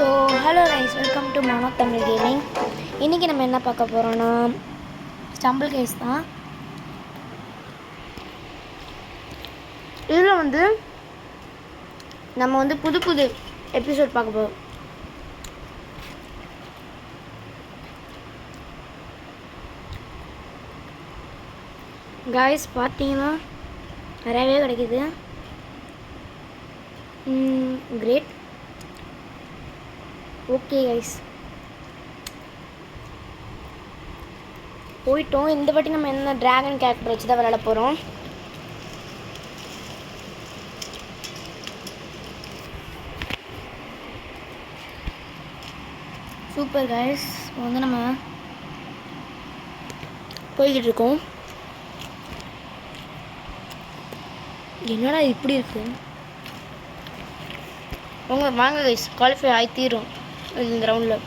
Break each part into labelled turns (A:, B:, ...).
A: So hello rice, welcome to Mano Tamil gaming. இன்றைக்கி நம்ம என்ன பார்க்க போகிறோன்னா ஸ்டம்பிள் கேஸ் தான். இதில் நம்ம புது புது எபிசோட் பார்க்க போகிறோம். காய்ஸ் பார்த்தீங்கன்னா நிறையவே கிடைக்குது. கிரேட். ஓகே கைஸ், போயிட்டோம். இந்த வாட்டி நம்ம என்ன ட்ராகன் கேரக்டர் வச்சு தான் விளையாட போகிறோம். சூப்பர் கைஸ், நம்ம போய்கிட்டு இருக்கோம். என்னடா இப்படி இருக்கு? வாங்க கைஸ், குவாலிஃபை ஆகி தீரும் இந்த ரவுண்டில்.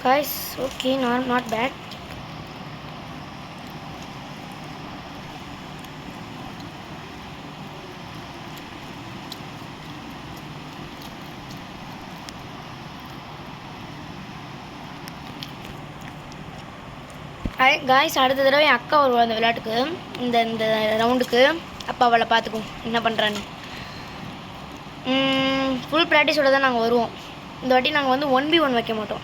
A: guys okay, not bad. guys அடுத்த தடவை என் அக்கா வருவா அந்த விளையாட்டுக்கு, இந்த ரவுண்டுக்கு. அப்பா அவளை பார்த்துக்கும் என்ன பண்ணுறான்னு. ஃபுல் ப்ராக்டிஸோடு தான் நாங்கள் வருவோம். இந்த வாட்டி நாங்கள் 1v1 வைக்க மாட்டோம்.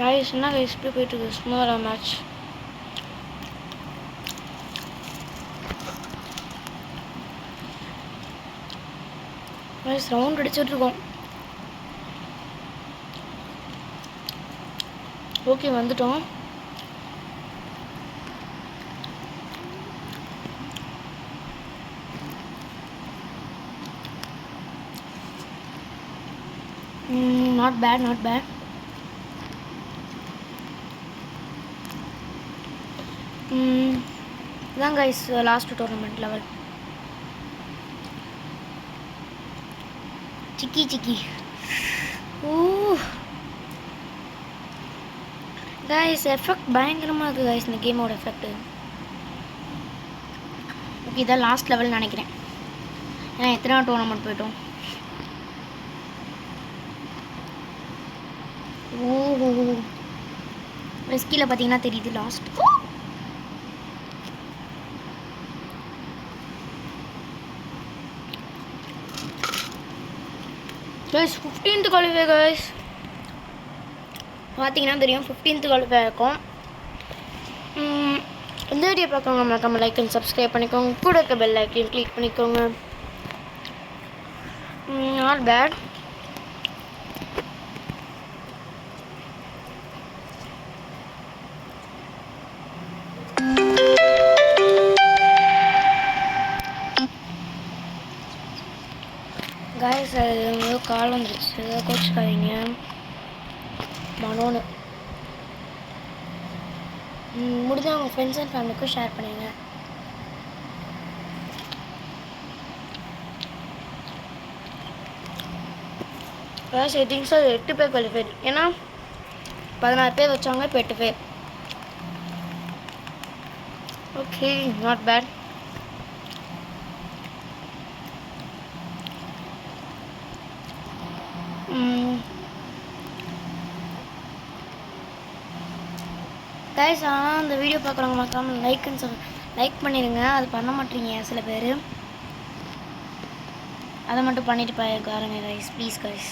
A: guys என்ன guys இப்படி போயிட்டுருக்கு? சும்மா மேட்ச். guys ரவுண்ட் அடிச்சுட்ருக்கோம். ஓகே வந்துட்டோம். Not bad. இதான் கைஸ் லாஸ்ட் டோர்னமெண்ட் லெவல். சிக்கி கைஸ் எஃபெக்ட் பயங்கரமாக இருக்குது கைஸ் இந்த கேமோட எஃபெக்ட். ஓகே இதான் லாஸ்ட் லெவல் நினைக்கிறேன். ஏன்னா எத்தனை டோர்னமெண்ட் போயிட்டோம். ரெஸ்கியில் பார்த்தீங்கன்னா தெரியுது last. guys 15th qualify guys பார்த்தீங்கன்னா தெரியும். 15th குவாலிஃபை இருக்கும். இந்த வீடியோ பார்க்கவங்க மறக்காம லைக் அண்ட் சப்ஸ்கிரைப் பண்ணிக்கோங்க. கூட இருக்க பெல் ஐக்கன் கிளிக் பண்ணிக்கோங்க. Not bad. guys அது கால் வந்துருச்சு, கோச்சுக்காதீங்க. மனோன்னு முடிஞ்ச அவங்க ஃப்ரெண்ட்ஸ் அண்ட் ஃபேமிலிக்கும் ஷேர் பண்ணுங்க. guys ஐ திங்க் சார் 8 பேர் குவாலிஃபைட். ஏன்னா 16 பேர் வச்சாங்க, இப்போ 8 பேர். Okay not bad. கைஸ் ஆனால் அந்த வீடியோ பார்க்குறவங்க மறக்காமல் லைக் பண்ணிடுங்க. அது பண்ண மாட்டீங்க சில பேர். அதை மட்டும் பண்ணிட்டு பாருங்க கைஸ், ப்ளீஸ் கைஸ்.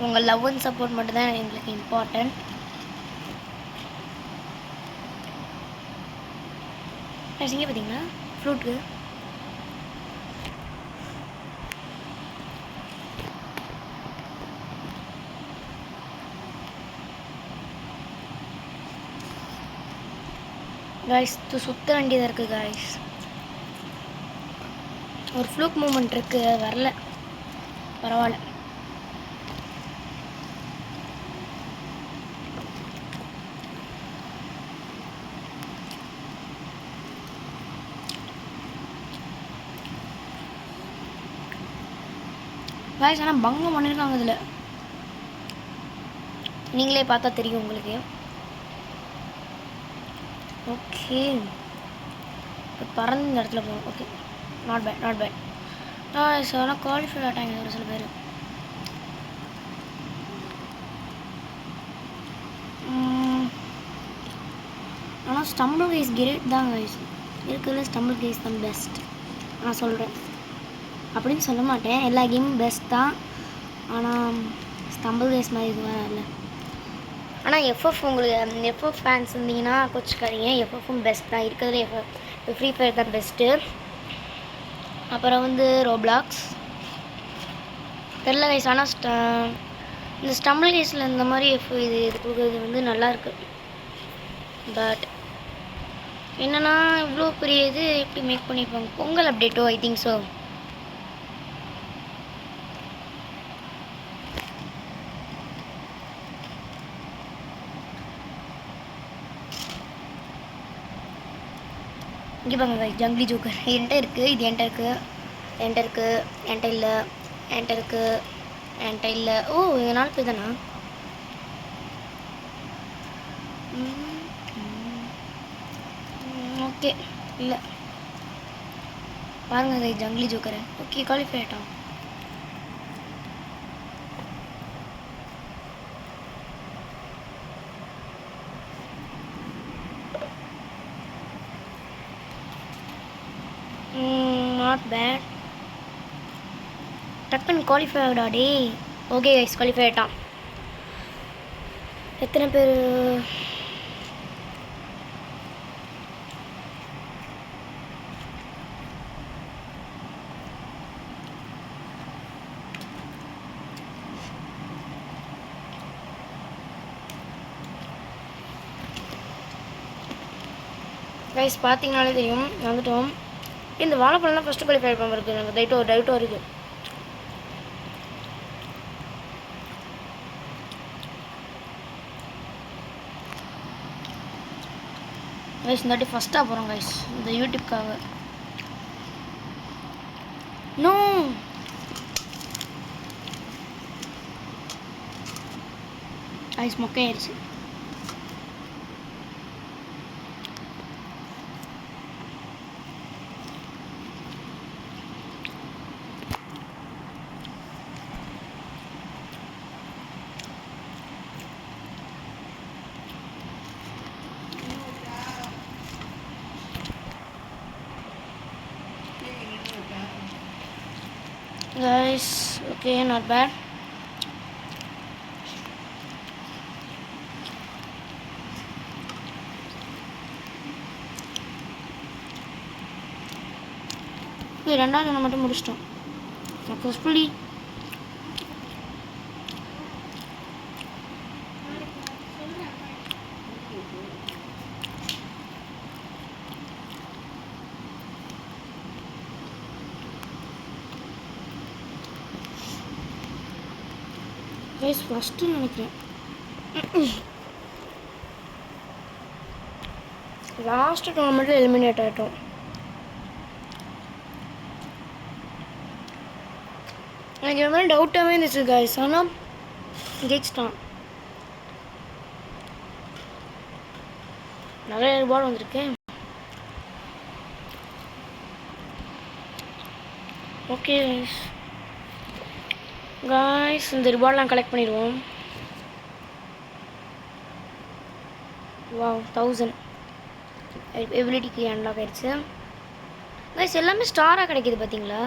A: உங்கள் லவ் அண்ட் சப்போர்ட் மட்டும் தான் எங்களுக்கு இம்பார்ட்டன்ட். இங்கே பார்த்தீங்களா ஃப்ளூட்டுக்கு guys சுத்த வேண்டியதாக இருக்குது guys. ஒரு ஃப்ளூக் மூமெண்ட் இருக்குது, வரல பரவாயில்ல. guys ஆனால் பங்கம் பண்ணியிருக்காங்க இதில். நீங்களே பார்த்தா தெரியும் உங்களுக்கு. ஓகே, இப்போ பறந்து இந்த இடத்துல போகணும். Okay, not bad not bad. ஆனால் குவாலிஃபை ஆட்டாங்க ஒரு சில பேர். ஆனால் ஸ்டம்பிள் கேஸ் கிரேட் தான் கைஸ், இருக்கிறதுல ஸ்டம்பிள் கேஸ் தான் பெஸ்ட் நான் சொல்கிறேன். அப்படின்னு சொல்ல மாட்டேன், எல்லா கேமும் பெஸ்ட் தான். ஆனால் ஸ்டம்பிள் கேஸ் மாதிரி இது வேறு இல்லை. ஆனால் எஃப்எஃப் உங்களுக்கு எஃப்எஃப் ஃபேன்ஸ் இருந்தீங்கன்னா கோச்சிக்காதீங்க, எஃப்எஃப்பும் பெஸ்ட் தான். இருக்கிறதுல எஃப்எஃப் ஃப்ரீ ஃபயர் தான் பெஸ்ட்டு. அப்புறம் வந்து ரோப்ளாக்ஸ் தெரில கைஸ். ஆனால் இந்த ஸ்டம்பிள் கேஸில் இந்த மாதிரி இது கொடுக்குறது வந்து நல்லாயிருக்கு. பட் என்னென்னா இவ்வளோ பெரிய இது எப்படி மேக் பண்ணியிருப்பாங்க. பொங்கல் அப்டேட்டோ ஐ திங்க் ஸோ. இங்கே பாருங்க ஜங்கிலி ஜோக்கர் என்கிட்ட இருக்குது, இது என்கிட்ட இருக்குது, என்கிட்ட இருக்குது, என்கிட்ட இல்லை, என்கிட்ட இருக்குது, என்கிட்ட இல்லை. ஓ, இது 4 பேர் தானா? ஓகே, இல்லை பாருங்க ஜங்கிலி ஜோக்கரை. ஓகே, குவாலிஃபை ஆகிட்டோம். Not bad. டக்குன்னு குவாலிஃபை ஆகிடா டே. ஓகே கைஸ், குவாலிஃபை ஆகிட்டான். எத்தனை பேர்? கைஸ் பார்த்தீங்கனாலே தெரியும் வந்துட்டோம். இந்த வாழைப்பழம்லாம் ஃபஸ்ட்டு குவாலிஃபை பண்ண இருக்குது. எனக்கு டவுட்டோ இருக்குது. கைஸ் இந்த வாட்டி ஃபஸ்ட்டாக போகிறோம் கைஸ், இந்த யூடியூப்காக. நோ, கைஸ் மொக்கையாயிடுச்சு. Guys, okay, not bad. Okay, 2வது மட்டும் முடிச்சிட்டோம் சக்ஸஸ்ஃபுல்லி. கைஸ் ஃபஸ்ட்டு நினைக்கிறேன், லாஸ்ட்டு டோர்னமெண்ட்டில் எலிமினேட் ஆகிட்டோம். எனக்கு இது மாதிரி டவுட்டாகவே இருந்துச்சு கைஸ், ஆனால் ஜெயிச்சிட்டான். நிறைய ரிவார்டு வந்திருக்கேன். ஓகே காய்ஸ், இந்த ரிவார்ட்லாம் கலெக்ட் பண்ணிடுவோம். வாவ், 1000 எபிலிட்டிக்கு அன்லாக் ஆயிடுச்சு காய்ஸ். எல்லாமே ஸ்டாராக கிடைக்கிது பார்த்தீங்களா?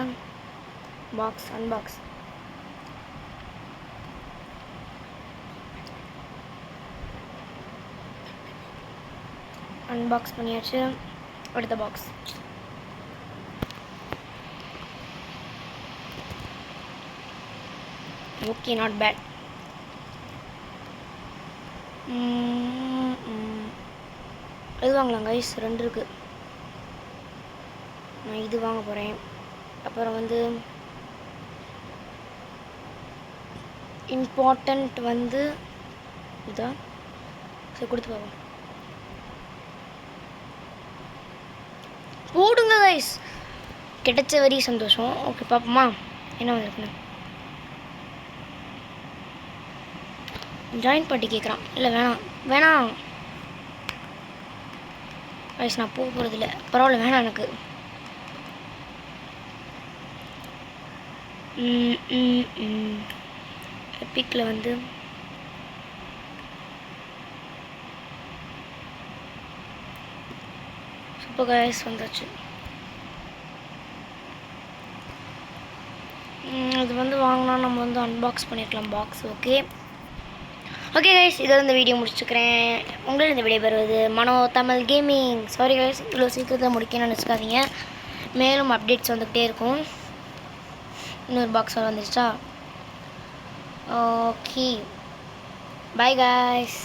A: Box unbox. அன்பாக்ஸ் பண்ணியாச்சு. அடுத்த பாக்ஸ். Okay, not bad. இது வாங்கலாம் கைஸ், 2 இருக்குது. நான் இது வாங்க போகிறேன். அப்புறம் வந்து இம்பார்ட்டண்ட் வந்து இதான். சரி, கொடுத்து பார்ப்போம். போடுங்க கைஸ், கிடைச்ச வரி சந்தோஷம். ஓகே, பார்ப்போமா என்ன வந்திருக்குன்னு. ஜாயின் பார்ட்டி கேட்குறான். இல்லை வேணாம் வேணாம் கைஸ், நான் போக போகிறதில்ல. பரவாயில்ல வேணாம் எனக்கு. எப்பிக்கில் வந்து சூப்பர் கைஸ் வந்தாச்சு. இது வந்து வாங்கினா நம்ம வந்து அன்பாக்ஸ் பண்ணியிருக்கலாம் பாக்ஸ். ஓகே கைஸ், இதோட இந்த வீடியோ முடிச்சுக்கிறேன். உங்களிடம் இந்த விடைபெறுவது மனோ தமிழ் கேமிங். சாரி கைஸ், இவ்வளோ சீக்கிரத்தில் முடிக்கணும்னு நினச்சிக்காதீங்க. மேலும் அப்டேட்ஸ் வந்துக்கிட்டே இருக்கும். இன்னொரு பாக்ஸ் வந்துருச்சா? Okay, bye guys.